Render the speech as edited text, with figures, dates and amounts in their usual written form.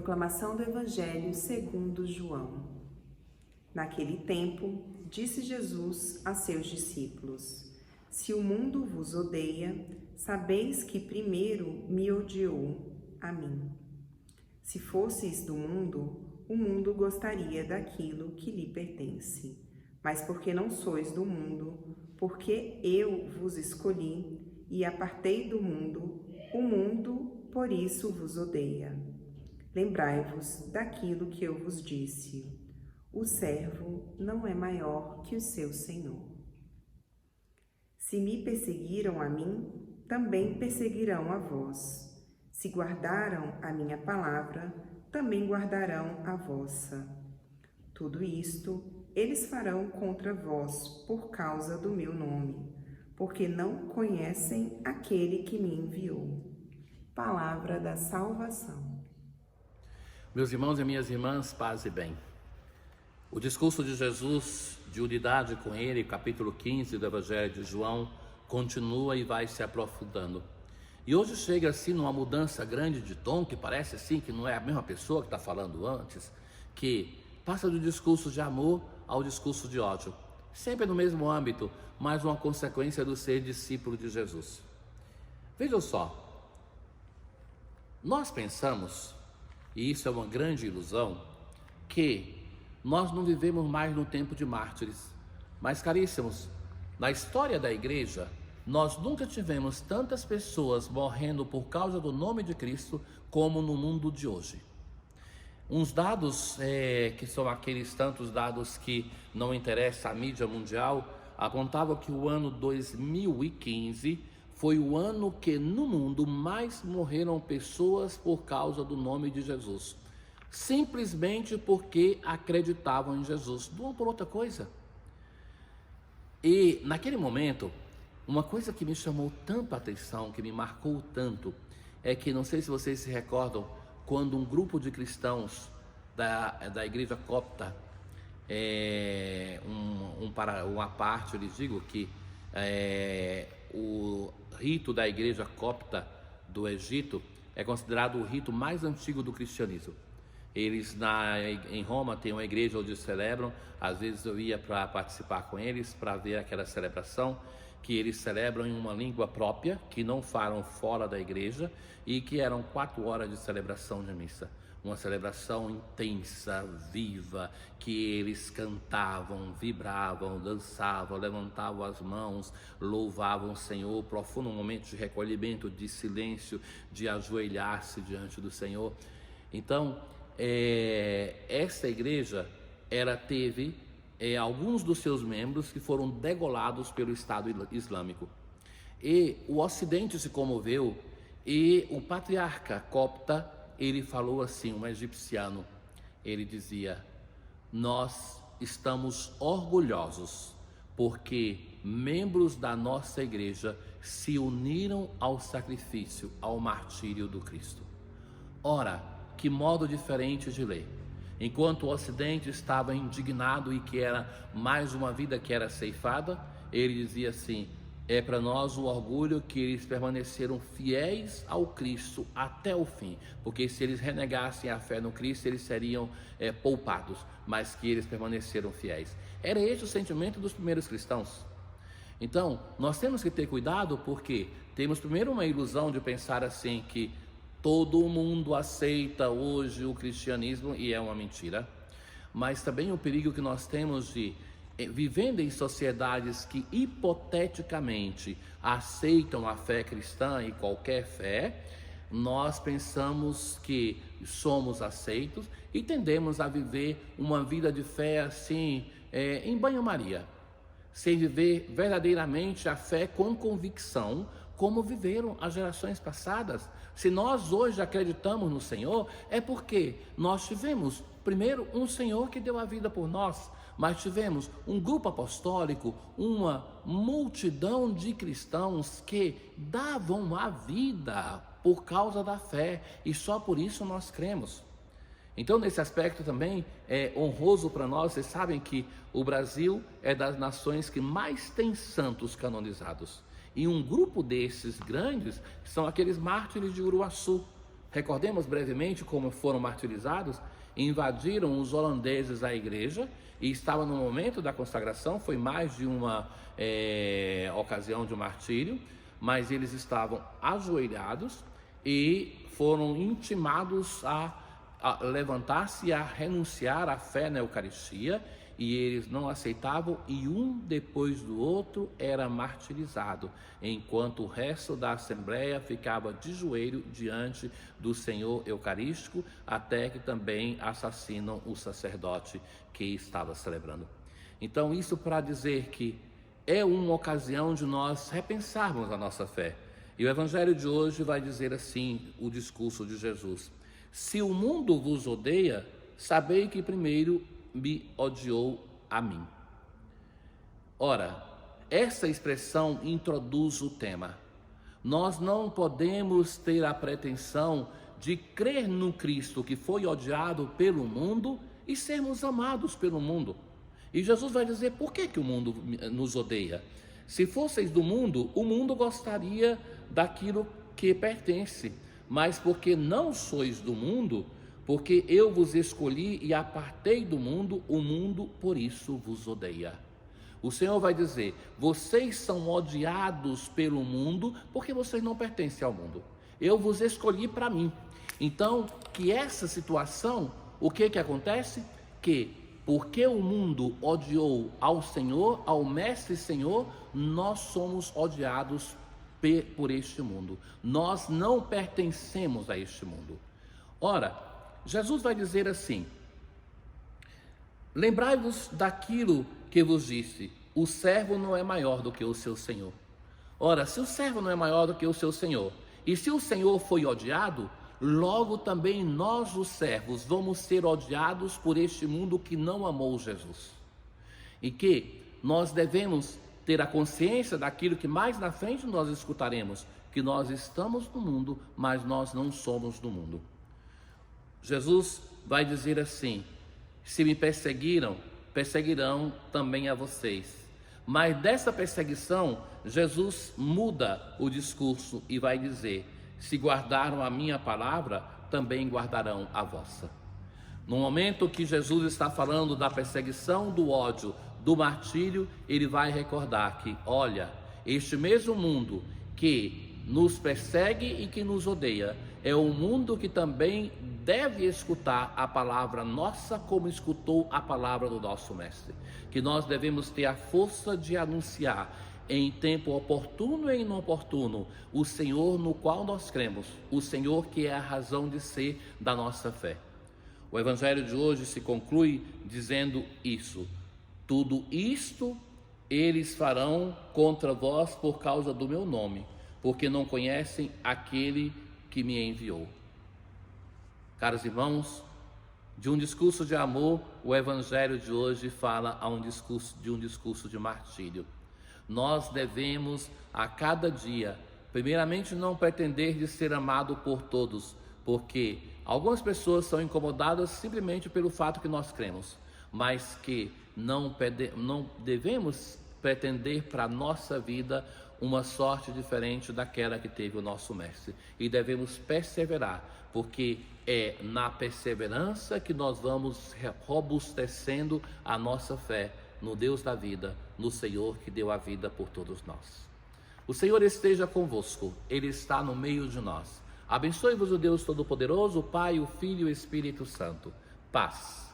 Proclamação do Evangelho segundo João. Naquele tempo, disse Jesus a seus discípulos: Se o mundo vos odeia, sabeis que primeiro me odiou a mim. Se fosseis do mundo, o mundo gostaria daquilo que lhe pertence. Mas porque não sois do mundo, porque eu vos escolhi e apartei do mundo, o mundo por isso vos odeia. Lembrai-vos daquilo que eu vos disse: o servo não é maior que o seu senhor. Se me perseguiram a mim, também perseguirão a vós. Se guardaram a minha palavra, também guardarão a vossa. Tudo isto eles farão contra vós por causa do meu nome, porque não conhecem aquele que me enviou. Palavra da salvação. Meus irmãos e minhas irmãs, paz e bem. O discurso de Jesus, de unidade com ele, capítulo 15 do Evangelho de João, continua e vai se aprofundando. E hoje chega assim numa mudança grande de tom, que parece assim que não é a mesma pessoa que está falando antes, que passa do discurso de amor ao discurso de ódio. Sempre no mesmo âmbito, mas uma consequência do ser discípulo de Jesus. Vejam só, nós pensamos, e isso é uma grande ilusão, que nós não vivemos mais no tempo de mártires. Mas, caríssimos, na história da igreja, nós nunca tivemos tantas pessoas morrendo por causa do nome de Cristo como no mundo de hoje. Uns dados, que são aqueles tantos dados que não interessam à mídia mundial, apontavam que o ano 2015 foi o ano que no mundo mais morreram pessoas por causa do nome de Jesus, simplesmente porque acreditavam em Jesus, não por outra coisa. E naquele momento, uma coisa que me chamou tanta atenção, que me marcou tanto, é que, não sei se vocês se recordam, quando um grupo de cristãos da igreja copta, uma parte, eu lhes digo que o rito da igreja copta do Egito é considerado o rito mais antigo do cristianismo. Eles em Roma tem uma igreja onde celebram, às vezes eu ia para participar com eles, para ver aquela celebração, que eles celebram em uma língua própria, que não falam fora da igreja, e que eram 4 horas de celebração de missa. Uma celebração intensa, viva, que eles cantavam, vibravam, dançavam, levantavam as mãos, louvavam o Senhor, profundo momento de recolhimento, de silêncio, de ajoelhar-se diante do Senhor. Então, essa igreja, ela teve alguns dos seus membros que foram degolados pelo Estado Islâmico. E o Ocidente se comoveu, e o patriarca copta, ele falou assim, um egipciano, ele dizia: nós estamos orgulhosos porque membros da nossa igreja se uniram ao sacrifício, ao martírio do Cristo. Ora, que modo diferente de ler. Enquanto o Ocidente estava indignado e que era mais uma vida que era ceifada, ele dizia assim: é para nós um orgulho que eles permaneceram fiéis ao Cristo até o fim, porque se eles renegassem a fé no Cristo, eles seriam poupados, mas que eles permaneceram fiéis. Era esse o sentimento dos primeiros cristãos. Então, nós temos que ter cuidado, porque temos primeiro uma ilusão de pensar assim, que todo mundo aceita hoje o cristianismo, e é uma mentira. Mas também o perigo que nós temos de, vivendo em sociedades que hipoteticamente aceitam a fé cristã e qualquer fé, nós pensamos que somos aceitos e tendemos a viver uma vida de fé assim, em banho-maria, sem viver verdadeiramente a fé com convicção, como viveram as gerações passadas. Se nós hoje acreditamos no Senhor, é porque nós tivemos, primeiro, um Senhor que deu a vida por nós, mas tivemos um grupo apostólico, uma multidão de cristãos que davam a vida por causa da fé, e só por isso nós cremos. Então, nesse aspecto também é honroso para nós. Vocês sabem que o Brasil é das nações que mais tem santos canonizados. E um grupo desses grandes são aqueles mártires de Uruaçu, Recordemos brevemente como foram martirizados. Invadiram os holandeses a igreja e estava no momento da consagração, foi mais de uma ocasião de martírio, mas eles estavam ajoelhados e foram intimados a levantar-se e a renunciar à fé na Eucaristia, e eles não aceitavam, e um depois do outro era martirizado, enquanto o resto da assembleia ficava de joelho diante do Senhor Eucarístico, até que também assassinam o sacerdote que estava celebrando. Então, isso para dizer que é uma ocasião de nós repensarmos a nossa fé. E o Evangelho de hoje vai dizer assim, o discurso de Jesus: se o mundo vos odeia, sabei que primeiro me odiou a mim. Ora, essa expressão introduz o tema. Nós não podemos ter a pretensão de crer no Cristo que foi odiado pelo mundo e sermos amados pelo mundo. E Jesus vai dizer por que o mundo nos odeia. Se fosseis do mundo, o mundo gostaria daquilo que pertence, mas porque não sois do mundo, porque eu vos escolhi e apartei do mundo, o mundo por isso vos odeia. O Senhor vai dizer: vocês são odiados pelo mundo porque vocês não pertencem ao mundo. Eu vos escolhi para mim. Então, que essa situação, o que acontece? Que porque o mundo odiou ao Senhor, ao Mestre Senhor, nós somos odiados por este mundo. Nós não pertencemos a este mundo. Ora, Jesus vai dizer assim: lembrai-vos daquilo que vos disse, o servo não é maior do que o seu senhor. Ora, se o servo não é maior do que o seu senhor, e se o senhor foi odiado, logo também nós, os servos, vamos ser odiados por este mundo que não amou Jesus. E que nós devemos ter a consciência daquilo que mais na frente nós escutaremos, que nós estamos no mundo, mas nós não somos do mundo. Jesus vai dizer assim: se me perseguiram, perseguirão também a vocês. Mas dessa perseguição, Jesus muda o discurso e vai dizer: se guardaram a minha palavra, também guardarão a vossa. No momento que Jesus está falando da perseguição, do ódio, do martírio, ele vai recordar que, olha, este mesmo mundo que nos persegue e que nos odeia, é um mundo que também deve escutar a palavra nossa como escutou a palavra do nosso Mestre. Que nós devemos ter a força de anunciar em tempo oportuno e inoportuno o Senhor no qual nós cremos, o Senhor que é a razão de ser da nossa fé. O Evangelho de hoje se conclui dizendo isso: tudo isto eles farão contra vós por causa do meu nome, porque não conhecem aquele que me enviou. Caros irmãos, de um discurso de amor, o Evangelho de hoje fala de um discurso de martírio. Nós devemos a cada dia, primeiramente, não pretender de ser amado por todos, porque algumas pessoas são incomodadas simplesmente pelo fato que nós cremos, mas que não devemos pretender para a nossa vida uma sorte diferente daquela que teve o nosso Mestre, e devemos perseverar, porque é na perseverança que nós vamos robustecendo a nossa fé no Deus da vida, no Senhor que deu a vida por todos nós. O Senhor esteja convosco, Ele está no meio de nós. Abençoe-vos o Deus Todo-Poderoso, o Pai, o Filho e o Espírito Santo. Paz.